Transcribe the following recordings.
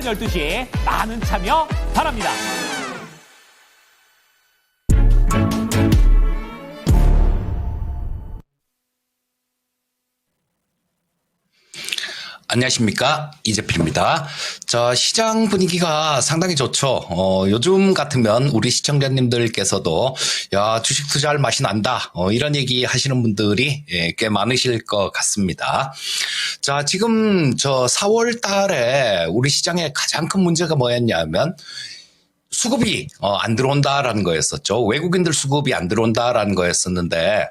오전 12시 많은 참여 바랍니다. 안녕하십니까, 이재필입니다. 자, 시장 분위기가 상당히 좋죠. 요즘 같으면 우리 시청자님들께서도 야, 주식 투자할 맛이 난다, 이런 얘기 하시는 분들이 꽤 많으실 것 같습니다. 자, 지금 저 4월 달에 우리 시장의 가장 큰 문제가 뭐였냐면 수급이 안 들어온다라는 거였었죠. 외국인들 수급이 안 들어온다라는 거였었는데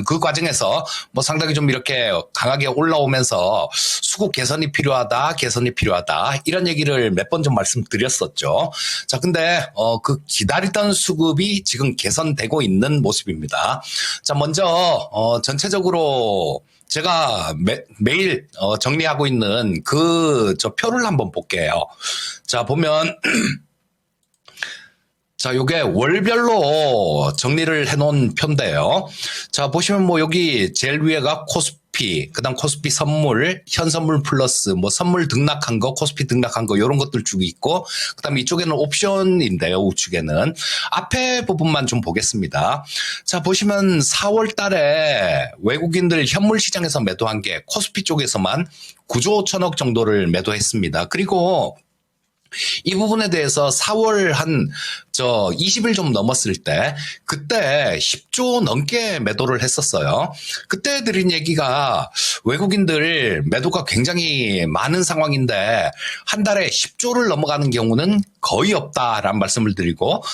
그 과정에서 뭐 상당히 좀 이렇게 강하게 올라오면서 수급 개선이 필요하다, 개선이 필요하다, 이런 얘기를 몇 번 좀 말씀드렸었죠. 자, 근데 그 기다리던 수급이 지금 개선되고 있는 모습입니다. 자, 먼저 전체적으로 제가 매일 정리하고 있는 그 저 표를 한번 볼게요. 자, 보면 자, 요게 월별로 정리를 해놓은 표인데요. 자, 보시면 뭐 여기 제일 위에가 코스피, 그 다음 코스피 선물, 현선물 플러스, 뭐 선물 등락한 거, 코스피 등락한 거, 요런 것들 쭉 있고, 그 다음 이쪽에는 옵션인데요, 우측에는. 앞에 부분만 좀 보겠습니다. 자, 보시면 4월 달에 외국인들 현물 시장에서 매도한 게 코스피 쪽에서만 9조 5천억 정도를 매도했습니다. 그리고 이 부분에 대해서 4월 20일 좀 넘었을 때 그때 10조 넘게 매도를 했었어요. 그때 드린 얘기가 외국인들 매도가 굉장히 많은 상황인데 한 달에 10조를 넘어가는 경우는 거의 없다라는 말씀을 드리고,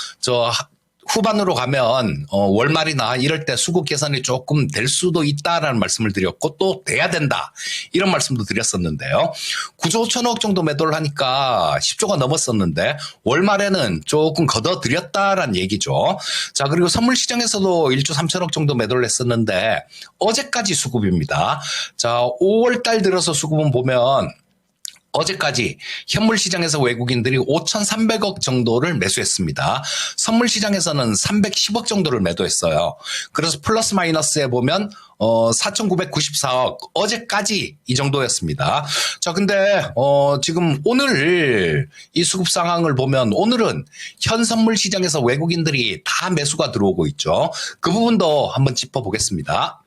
후반으로 가면 월말이나 이럴 때 수급 개선이 조금 될 수도 있다라는 말씀을 드렸고, 또 돼야 된다, 이런 말씀도 드렸었는데요. 9조 5천억 정도 매도를 하니까 10조가 넘었었는데 월말에는 조금 걷어들였다라는 얘기죠. 자, 그리고 선물 시장에서도 1조 3천억 정도 매도를 했었는데 어제까지 수급입니다. 자, 5월 달 들어서 수급은 보면 어제까지 현물 시장에서 외국인들이 5,300억 정도를 매수했습니다. 선물 시장에서는 310억 정도를 매도했어요. 그래서 플러스 마이너스에 보면 4,994억, 어제까지 이 정도였습니다. 자, 근데 지금 오늘 이 수급 상황을 보면 오늘은 현 선물 시장에서 외국인들이 다 매수가 들어오고 있죠. 그 부분도 한번 짚어보겠습니다.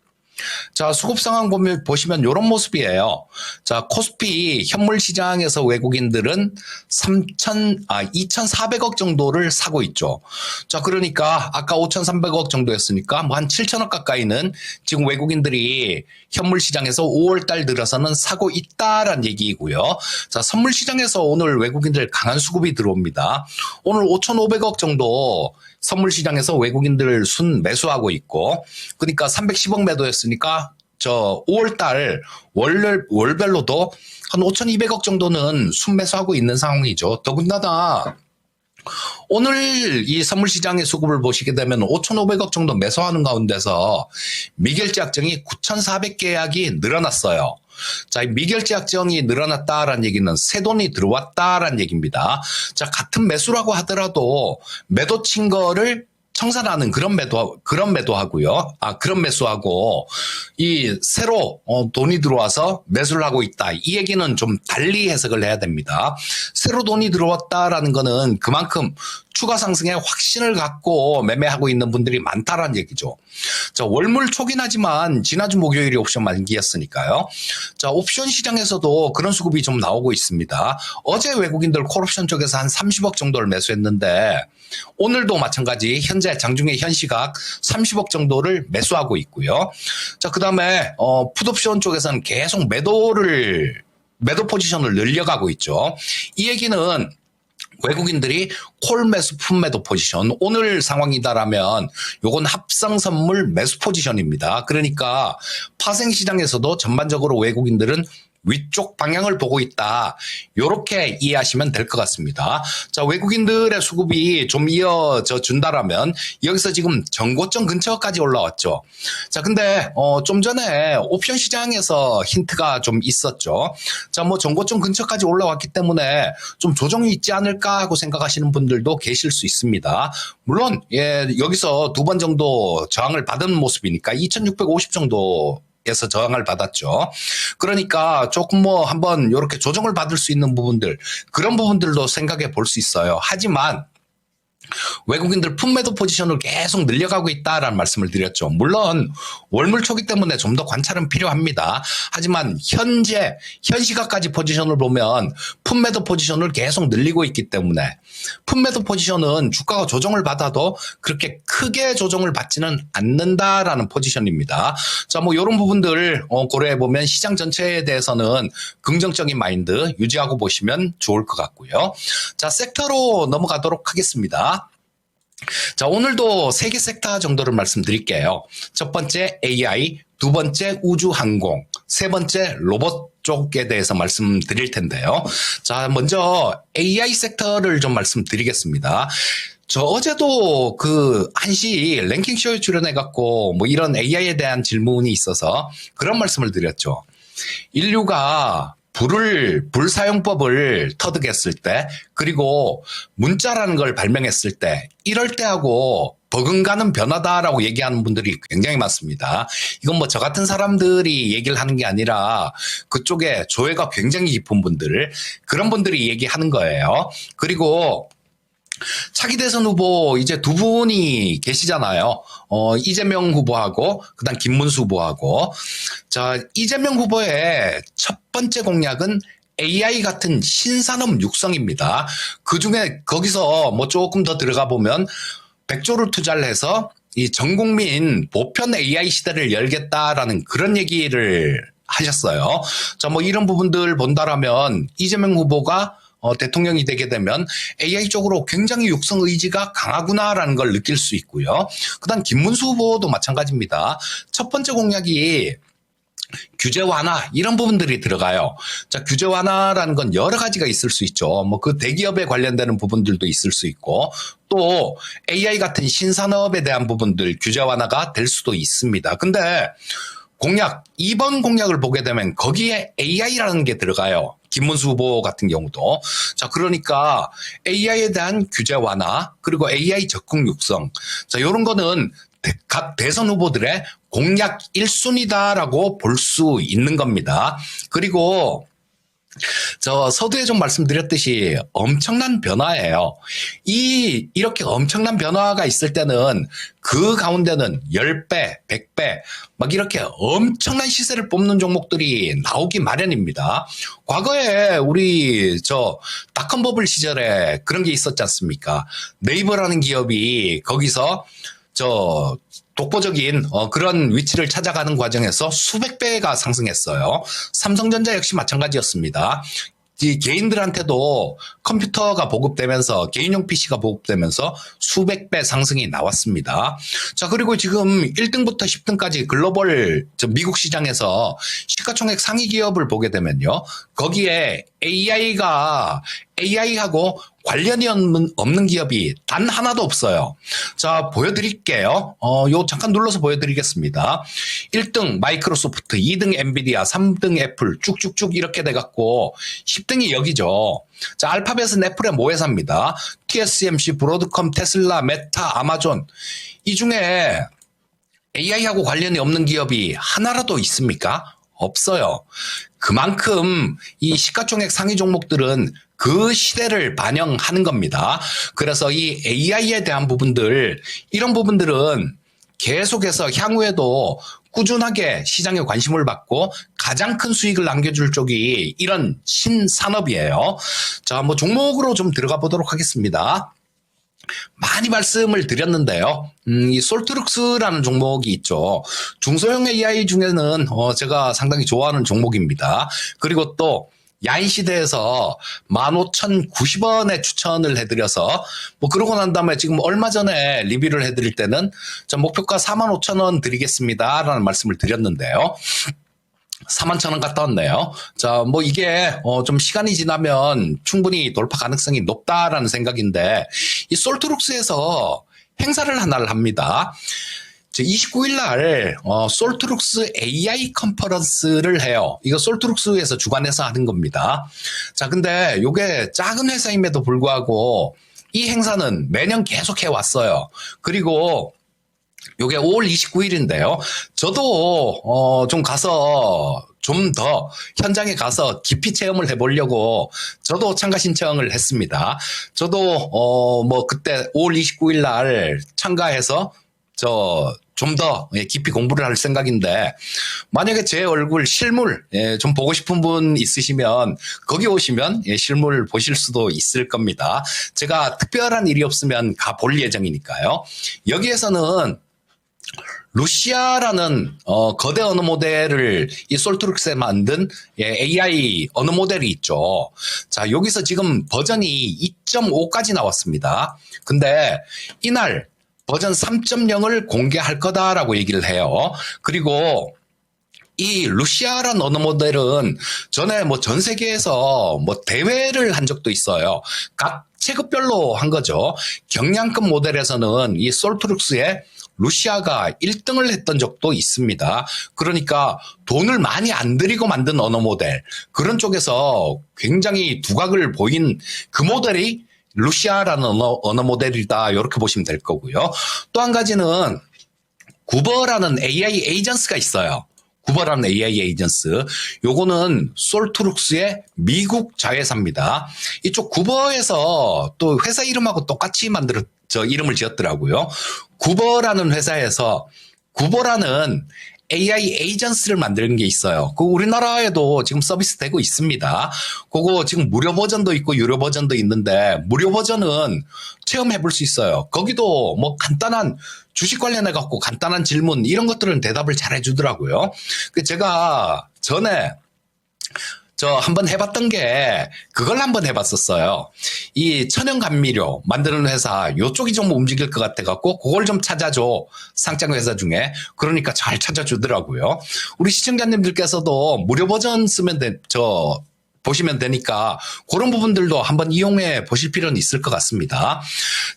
자, 수급 상황 보시면 이런 모습이에요. 자, 코스피 현물 시장에서 외국인들은 2,400억 정도를 사고 있죠. 자, 그러니까 아까 5,300억 정도였으니까 뭐 한 7천억 가까이는 지금 외국인들이 현물 시장에서 5월 달 들어서는 사고 있다라는 얘기이고요. 자, 선물 시장에서 오늘 외국인들 강한 수급이 들어옵니다. 오늘 5,500억 정도 선물 시장에서 외국인들 순 매수하고 있고, 그러니까 310억 매도였으니까 5월 달 월별로도 한 5,200억 정도는 순 매수하고 있는 상황이죠. 더군다나 오늘 이 선물 시장의 수급을 보시게 되면 5,500억 정도 매수하는 가운데서 미결제 약정이 9,400계약이 늘어났어요. 자, 미결제 약정이 늘어났다라는 얘기는 새 돈이 들어왔다라는 얘기입니다. 자, 같은 매수라고 하더라도 매도 친 거를 청산하는 그런 매도하고요. 그런 매수하고 이 새로 돈이 들어와서 매수를 하고 있다, 이 얘기는 좀 달리 해석을 해야 됩니다. 새로 돈이 들어왔다라는 거는 그만큼 추가 상승에 확신을 갖고 매매하고 있는 분들이 많다라는 얘기죠. 자, 월물 초긴 하지만 지난주 목요일이 옵션 만기였으니까요. 자, 옵션 시장에서도 그런 수급이 좀 나오고 있습니다. 어제 외국인들 콜옵션 쪽에서 한 30억 정도를 매수했는데 오늘도 마찬가지 현재 장중에 현시각 30억 정도를 매수하고 있고요. 자, 그다음에 풋옵션 쪽에서는 계속 매도 포지션을 늘려가고 있죠. 이 얘기는 외국인들이 콜 매수, 풋 매도 포지션, 오늘 상황이다라면 요건 합성 선물 매수 포지션입니다. 그러니까 파생 시장에서도 전반적으로 외국인들은 위쪽 방향을 보고 있다, 요렇게 이해하시면 될 것 같습니다. 자, 외국인들의 수급이 좀 이어져 준다라면 여기서 지금 전고점 근처까지 올라왔죠. 자, 근데 좀 전에 옵션 시장에서 힌트가 좀 있었죠. 자, 뭐 전고점 근처까지 올라왔기 때문에 좀 조정이 있지 않을까 하고 생각하시는 분들도 계실 수 있습니다. 물론 여기서 두 번 정도 저항을 받은 모습이니까 2,650 정도 에서 저항을 받았죠. 그러니까 조금 뭐 한번 이렇게 조정을 받을 수 있는 부분들, 그런 부분들도 생각해 볼 수 있어요. 하지만 외국인들 풋매도 포지션을 계속 늘려가고 있다라는 말씀을 드렸죠. 물론 월물 초기 때문에 좀 더 관찰은 필요합니다. 하지만 현 시각까지 포지션을 보면 풋매도 포지션을 계속 늘리고 있기 때문에 풋매도 포지션은 주가가 조정을 받아도 그렇게 크게 조정을 받지는 않는다라는 포지션입니다. 자, 뭐 이런 부분들 고려해 보면 시장 전체에 대해서는 긍정적인 마인드 유지하고 보시면 좋을 것 같고요. 자, 섹터로 넘어가도록 하겠습니다. 자, 오늘도 3개 섹터 정도를 말씀드릴게요. 첫 번째 AI, 두 번째 우주항공, 세 번째 로봇 쪽에 대해서 말씀드릴 텐데요. 자, 먼저 AI 섹터를 좀 말씀드리겠습니다. 저 어제도 그 1시 랭킹쇼에 출연해갖고 뭐 이런 AI에 대한 질문이 있어서 그런 말씀을 드렸죠. 인류가 불 사용법을 터득했을 때, 그리고 문자라는 걸 발명했을 때, 이럴 때하고 버금가는 변화다라고 얘기하는 분들이 굉장히 많습니다. 이건 뭐 저 같은 사람들이 얘기를 하는 게 아니라 그쪽에 조회가 굉장히 깊은 분들, 그런 분들이 얘기하는 거예요. 그리고 차기 대선 후보 이제 두 분이 계시잖아요. 이재명 후보하고 그다음 김문수 후보하고. 자, 이재명 후보의 첫 번째 공약은 AI 같은 신산업 육성입니다. 그중에 거기서 뭐 조금 더 들어가 보면 100조를 투자를 해서 이 전 국민 보편 AI 시대를 열겠다라는 그런 얘기를 하셨어요. 자, 뭐 이런 부분들 본다라면 이재명 후보가 대통령이 되게 되면 AI 쪽으로 굉장히 육성 의지가 강하구나라는 걸 느낄 수 있고요. 그다음 김문수 후보도 마찬가지입니다. 첫 번째 공약이 규제 완화 이런 부분들이 들어가요. 자, 규제 완화라는 건 여러 가지가 있을 수 있죠. 뭐 그 대기업에 관련되는 부분들도 있을 수 있고 또 AI 같은 신산업에 대한 부분들 규제 완화가 될 수도 있습니다. 근데 공약 2번 공약을 보게 되면 거기에 AI라는 게 들어가요. 김문수 후보 같은 경우도. 자, 그러니까 AI에 대한 규제 완화, 그리고 AI 적극 육성. 자, 이런 거는 각 대선 후보들의 공약 1순위다라고 볼 수 있는 겁니다. 그리고 저 서두에 좀 말씀드렸듯이 엄청난 변화예요. 이렇게 엄청난 변화가 있을 때는 그 가운데는 10배, 100배 막 이렇게 엄청난 시세를 뽑는 종목들이 나오기 마련입니다. 과거에 우리 저 닷컴 버블 시절에 그런 게 있었지 않습니까? 네이버라는 기업이 거기서 저 독보적인 그런 위치를 찾아가는 과정에서 수백 배가 상승했어요. 삼성전자 역시 마찬가지였습니다. 이 개인들한테도 컴퓨터가 보급되면서 개인용 PC가 보급되면서 수백 배 상승이 나왔습니다. 자, 그리고 지금 1등부터 10등까지 글로벌 미국 시장에서 시가총액 상위 기업을 보게 되면요. 거기에 AI하고 관련이 없는 기업이 단 하나도 없어요. 자, 보여드릴게요. 요 잠깐 눌러서 보여드리겠습니다. 1등 마이크로소프트, 2등 엔비디아, 3등 애플 쭉쭉쭉 이렇게 돼갖고 10등이 여기죠. 자, 알파벳은 애플의 모회사입니다. TSMC, 브로드컴, 테슬라, 메타, 아마존. 이 중에 AI하고 관련이 없는 기업이 하나라도 있습니까? 없어요. 그만큼 이 시가총액 상위 종목들은 그 시대를 반영하는 겁니다. 그래서 이 AI에 대한 부분들, 이런 부분들은 계속해서 향후에도 꾸준하게 시장에 관심을 받고 가장 큰 수익을 남겨줄 쪽이 이런 신산업이에요. 자, 뭐 종목으로 좀 들어가 보도록 하겠습니다. 많이 말씀을 드렸는데요. 이 솔트룩스라는 종목이 있죠. 중소형 AI 중에는 제가 상당히 좋아하는 종목입니다. 그리고 또 야인시대에서 15,090원에 추천을 해드려서 뭐 그러고 난 다음에 지금 얼마 전에 리뷰를 해드릴 때는 목표가 45,000원 드리겠습니다 라는 말씀을 드렸는데요. 41,000원 갔다 왔네요. 자, 뭐 이게 좀 시간이 지나면 충분히 돌파 가능성이 높다라는 생각인데 이 솔트룩스에서 행사를 하나를 합니다. 29일 날 솔트룩스 AI 컨퍼런스를 해요. 이거 솔트룩스에서 주관해서 하는 겁니다. 자, 근데 이게 작은 회사임에도 불구하고 이 행사는 매년 계속 해왔어요. 그리고 요게 5월 29일인데요. 저도 좀 가서 좀 더 현장에 가서 깊이 체험을 해보려고 저도 참가 신청을 했습니다. 저도 뭐 그때 5월 29일 날 참가해서 좀 더 깊이 공부를 할 생각인데, 만약에 제 얼굴 실물 좀 보고 싶은 분 있으시면 거기 오시면 실물 보실 수도 있을 겁니다. 제가 특별한 일이 없으면 가볼 예정이니까요. 여기에서는 루시아라는 거대 언어 모델을 이 솔트룩스에 만든 AI 언어 모델이 있죠. 자, 여기서 지금 버전이 2.5까지 나왔습니다. 근데 이날 버전 3.0을 공개할 거다라고 얘기를 해요. 그리고 이 루시아라는 언어 모델은 전에 뭐 전 세계에서 뭐 대회를 한 적도 있어요. 각 체급별로 한 거죠. 경량급 모델에서는 이 솔트룩스의 루시아가 1등을 했던 적도 있습니다. 그러니까 돈을 많이 안 들이고 만든 언어 모델, 그런 쪽에서 굉장히 두각을 보인 그 모델이 루시아라는 언어 모델이다, 이렇게 보시면 될 거고요. 또 한 가지는 구버라는 AI 에이전스가 있어요. 구버라는 AI 에이전스. 요거는 솔트룩스의 미국 자회사입니다. 이쪽 구버에서 또 회사 이름하고 똑같이 이름을 지었더라고요. 구버라는 회사에서 구버라는 AI 에이전스를 만드는 게 있어요. 그 우리나라에도 지금 서비스 되고 있습니다. 그거 지금 무료 버전도 있고 유료 버전도 있는데, 무료 버전은 체험해 볼 수 있어요. 거기도 뭐 간단한 주식 관련해 갖고 간단한 질문 이런 것들은 대답을 잘 해주더라고요. 제가 전에 한번 해봤던 게 그걸 한번 해봤었어요. 이 천연 감미료 만드는 회사 요쪽이 좀 움직일 것 같아갖고 그걸 좀 찾아줘, 상장 회사 중에. 그러니까 잘 찾아주더라고요. 우리 시청자님들께서도 무료 버전 쓰면 보시면 되니까 그런 부분들도 한번 이용해 보실 필요는 있을 것 같습니다.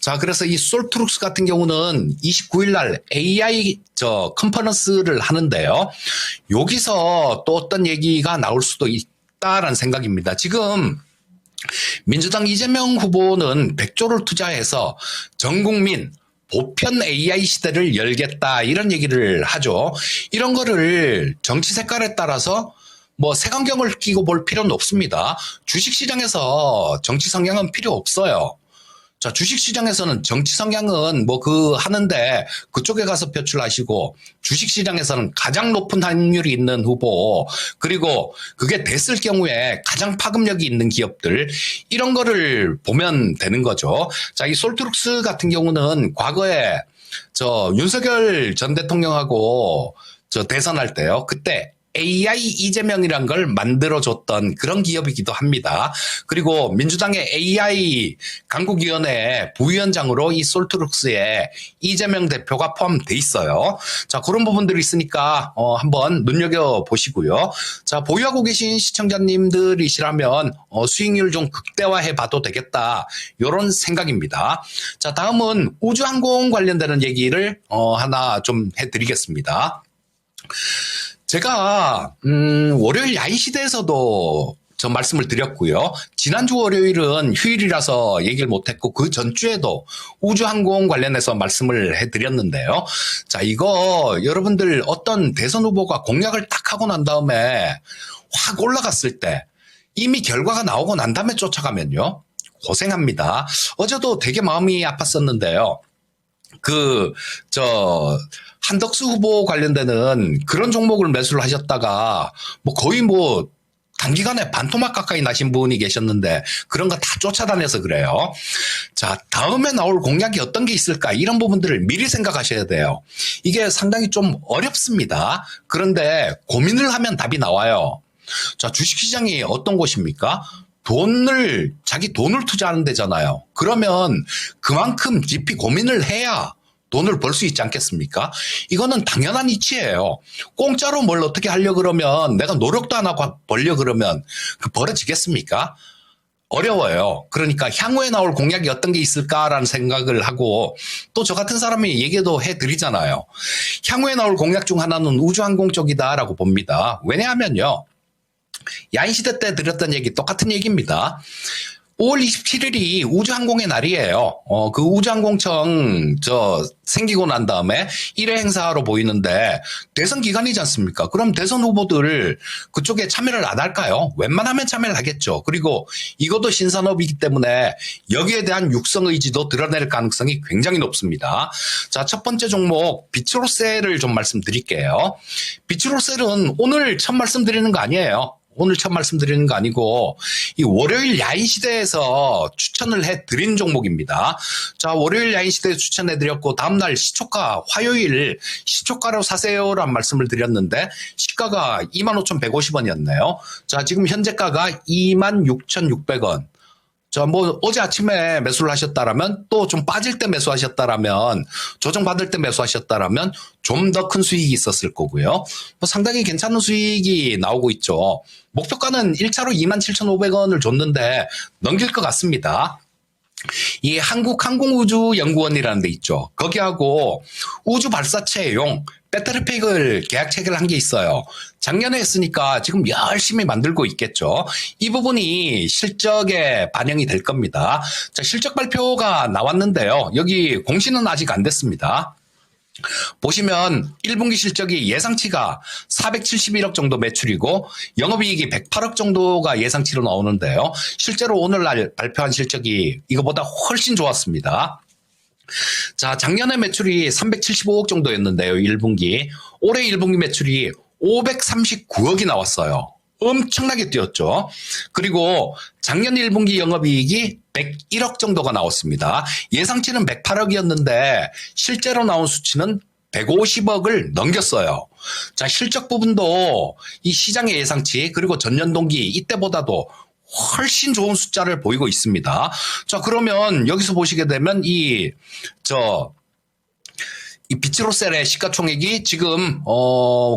자, 그래서 이 솔트룩스 같은 경우는 29일 날 AI 컨퍼런스를 하는데요. 여기서 또 어떤 얘기가 나올 수도 있다라는 생각입니다. 지금 민주당 이재명 후보는 100조를 투자해서 전 국민 보편 AI 시대를 열겠다, 이런 얘기를 하죠. 이런 거를 정치 색깔에 따라서 뭐 색안경을 끼고 볼 필요는 없습니다. 주식시장에서 정치 성향은 필요 없어요. 자, 주식시장에서는 정치 성향은 하는데 그쪽에 가서 표출하시고, 주식시장에서는 가장 높은 확률이 있는 후보, 그리고 그게 됐을 경우에 가장 파급력이 있는 기업들, 이런 거를 보면 되는 거죠. 자, 이 솔트룩스 같은 경우는 과거에 윤석열 전 대통령하고 대선할 때요. 그때 AI 이재명이란 걸 만들어줬던 그런 기업이기도 합니다. 그리고 민주당의 AI 강국위원회 부위원장으로 이 솔트룩스에 이재명 대표가 포함돼 있어요. 자, 그런 부분들이 있으니까 한번 눈여겨보시고요. 자, 보유하고 계신 시청자님들이시라면 수익률 좀 극대화해 봐도 되겠다, 이런 생각입니다. 자, 다음은 우주항공 관련되는 얘기를 하나 좀 해드리겠습니다. 제가 월요일 야인시대에서도 말씀을 드렸고요. 지난주 월요일은 휴일이라서 얘기를 못했고, 그 전주에도 우주항공 관련해서 말씀을 해드렸는데요. 자, 이거 여러분들 어떤 대선 후보가 공약을 딱 하고 난 다음에 확 올라갔을 때, 이미 결과가 나오고 난 다음에 쫓아가면요, 고생합니다. 어제도 되게 마음이 아팠었는데요. 한덕수 후보 관련되는 그런 종목을 매수를 하셨다가 거의 단기간에 반토막 가까이 나신 분이 계셨는데, 그런 거 다 쫓아다녀서 그래요. 자, 다음에 나올 공약이 어떤 게 있을까, 이런 부분들을 미리 생각하셔야 돼요. 이게 상당히 좀 어렵습니다. 그런데 고민을 하면 답이 나와요. 자, 주식시장이 어떤 곳입니까? 자기 돈을 투자하는 데잖아요. 그러면 그만큼 깊이 고민을 해야 돈을 벌 수 있지 않겠습니까? 이거는 당연한 이치예요. 공짜로 뭘 어떻게 하려고 그러면, 내가 노력도 안 하고 벌려고 그러면 벌어지겠습니까? 어려워요. 그러니까 향후에 나올 공약이 어떤 게 있을까라는 생각을 하고, 또 저 같은 사람이 얘기도 해드리잖아요. 향후에 나올 공약 중 하나는 우주항공 쪽이다라고 봅니다. 왜냐하면요, 야인시대 때 드렸던 얘기 똑같은 얘기입니다. 5월 27일이 우주항공의 날이에요. 그 우주항공청 생기고 난 다음에 1회 행사로 보이는데 대선 기간이지 않습니까? 그럼 대선 후보들 그쪽에 참여를 안 할까요? 웬만하면 참여를 하겠죠. 그리고 이것도 신산업이기 때문에 여기에 대한 육성 의지도 드러낼 가능성이 굉장히 높습니다. 자, 첫 번째 종목 비츠로셀을 좀 말씀드릴게요. 비츠로셀은 오늘 처음 말씀드리는 거 아니에요. 오늘 처음 말씀드리는 거 아니고 이 월요일 야인시대에서 추천을 해드린 종목입니다. 자, 월요일 야인시대에 추천해드렸고 다음날 시초가 화요일 시초가로 사세요라는 말씀을 드렸는데 시가가 25,150원이었네요. 자, 지금 현재가가 26,600원. 자, 어제 아침에 매수를 하셨다라면 또 좀 빠질 때 매수하셨다라면 조정받을 때 매수하셨다라면 좀 더 큰 수익이 있었을 거고요. 상당히 괜찮은 수익이 나오고 있죠. 목표가는 1차로 27,500원을 줬는데 넘길 것 같습니다. 이 한국항공우주연구원이라는 데 있죠. 거기하고 우주 발사체용 배터리팩을 계약 체결을 한 게 있어요. 작년에 했으니까 지금 열심히 만들고 있겠죠. 이 부분이 실적에 반영이 될 겁니다. 자, 실적 발표가 나왔는데요. 여기 공시는 아직 안 됐습니다. 보시면 1분기 실적이 예상치가 471억 정도 매출이고 영업이익이 108억 정도가 예상치로 나오는데요. 실제로 오늘날 발표한 실적이 이거보다 훨씬 좋았습니다. 자, 작년에 매출이 375억 정도였는데요. 1분기. 올해 1분기 매출이 539억이 나왔어요. 엄청나게 뛰었죠. 그리고 작년 1분기 영업이익이 101억 정도가 나왔습니다. 예상치는 108억이었는데 실제로 나온 수치는 150억을 넘겼어요. 자, 실적 부분도 이 시장의 예상치 그리고 전년 동기 이때보다도 훨씬 좋은 숫자를 보이고 있습니다. 자, 그러면 여기서 보시게 되면 이 비츠로셀의 시가총액이 지금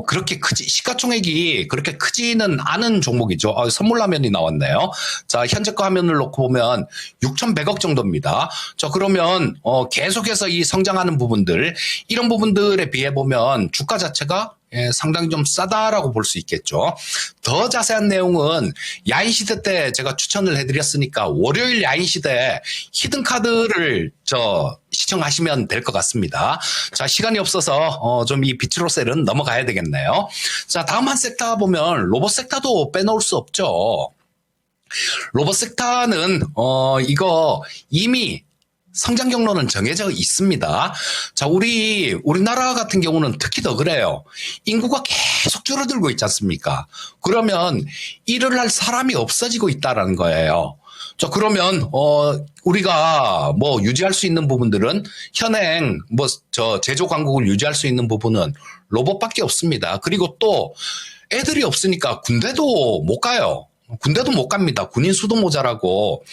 그렇게 시가총액이 그렇게 크지는 않은 종목이죠. 선물라면이 나왔네요. 자, 현재가 화면을 놓고 보면 6,100억 정도입니다. 자, 그러면 계속해서 이 성장하는 부분들 이런 부분들에 비해 보면 주가 자체가 상당히 좀 싸다라고 볼 수 있겠죠. 더 자세한 내용은 야인시대 때 제가 추천을 해드렸으니까 월요일 야인시대 히든카드를 시청하시면 될 것 같습니다. 자, 시간이 없어서 좀 이 비츠로셀은 넘어가야 되겠네요. 자, 다음 한 섹터 보면 로봇 섹터도 빼놓을 수 없죠. 로봇 섹터는 이거 이미 성장 경로는 정해져 있습니다. 자, 우리나라 같은 경우는 특히 더 그래요. 인구가 계속 줄어들고 있지 않습니까? 그러면 일을 할 사람이 없어지고 있다라는 거예요. 자, 그러면 우리가 유지할 수 있는 부분들은 현행 제조 강국을 유지할 수 있는 부분은 로봇밖에 없습니다. 그리고 또 애들이 없으니까 군대도 못 가요. 군대도 못 갑니다. 군인 수도 모자라고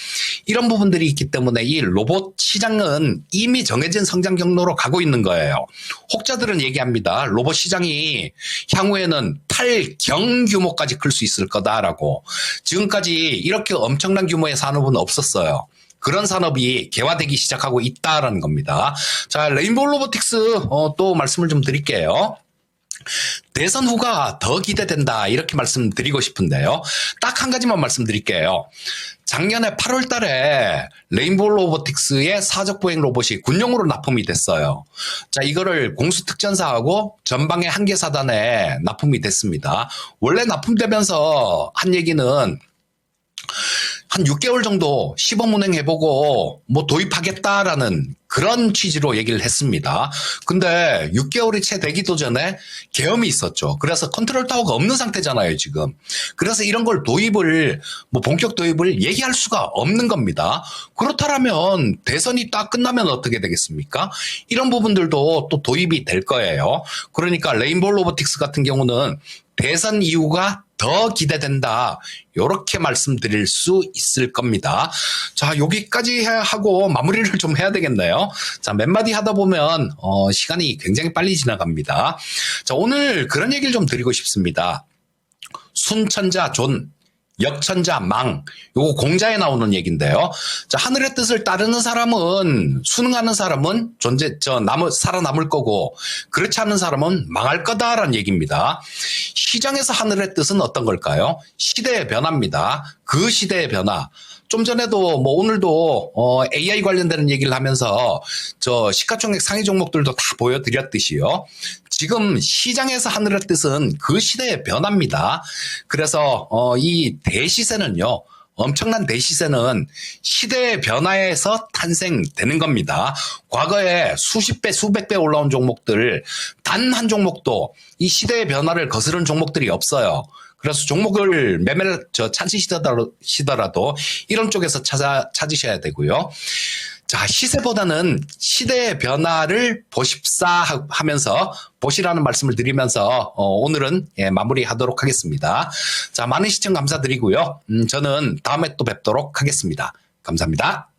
이런 부분들이 있기 때문에 이 로봇 시장은 이미 정해진 성장 경로로 가고 있는 거예요. 혹자들은 얘기합니다. 로봇 시장이 향후에는 8경 규모까지 클 수 있을 거다라고. 지금까지 이렇게 엄청난 규모의 산업은 없었어요. 그런 산업이 개화되기 시작하고 있다라는 겁니다. 자, 레인보우 로보틱스 또 말씀을 좀 드릴게요. 대선 후가 더 기대된다 이렇게 말씀드리고 싶은데요. 딱 한 가지만 말씀드릴게요. 작년에 8월 달에 레인보우 로보틱스의 사적 보행 로봇이 군용으로 납품이 됐어요. 자, 이거를 공수특전사하고 전방의 한계사단에 납품이 됐습니다. 원래 납품되면서 한 얘기는 한 6개월 정도 시범 운행해보고 도입하겠다라는 그런 취지로 얘기를 했습니다. 근데 6개월이 채 되기도 전에 계엄이 있었죠. 그래서 컨트롤 타워가 없는 상태잖아요, 지금. 그래서 이런 걸 본격 도입을 얘기할 수가 없는 겁니다. 그렇다면 대선이 딱 끝나면 어떻게 되겠습니까? 이런 부분들도 또 도입이 될 거예요. 그러니까 레인보우 로보틱스 같은 경우는 대선 이후가 더 기대된다. 이렇게 말씀드릴 수 있을 겁니다. 자, 여기까지 하고 마무리를 좀 해야 되겠네요. 자, 몇 마디 하다 보면 시간이 굉장히 빨리 지나갑니다. 자, 오늘 그런 얘기를 좀 드리고 싶습니다. 순천자 존, 역천자 망, 요거 공자에 나오는 얘기인데요. 자, 하늘의 뜻을 따르는 사람은, 순응하는 사람은 살아남을 거고, 그렇지 않은 사람은 망할 거다라는 얘기입니다. 시장에서 하늘의 뜻은 어떤 걸까요? 시대의 변화입니다. 그 시대의 변화. 좀 전에도 뭐 오늘도 AI 관련되는 얘기를 하면서 저 시가총액 상위 종목들도 다 보여드렸듯이요. 지금 시장에서 하늘의 뜻은 그 시대의 변화입니다. 그래서 이 대시세는요. 엄청난 대시세는 시대의 변화에서 탄생되는 겁니다. 과거에 수십 배, 수백 배 올라온 종목들 단 한 종목도 이 시대의 변화를 거스른 종목들이 없어요. 그래서 종목을 매매를 찾으시더라도 이런 쪽에서 찾으셔야 되고요. 자, 시세보다는 시대의 변화를 보십사 하면서 보시라는 말씀을 드리면서 오늘은 마무리하도록 하겠습니다. 자, 많은 시청 감사드리고요. 저는 다음에 또 뵙도록 하겠습니다. 감사합니다.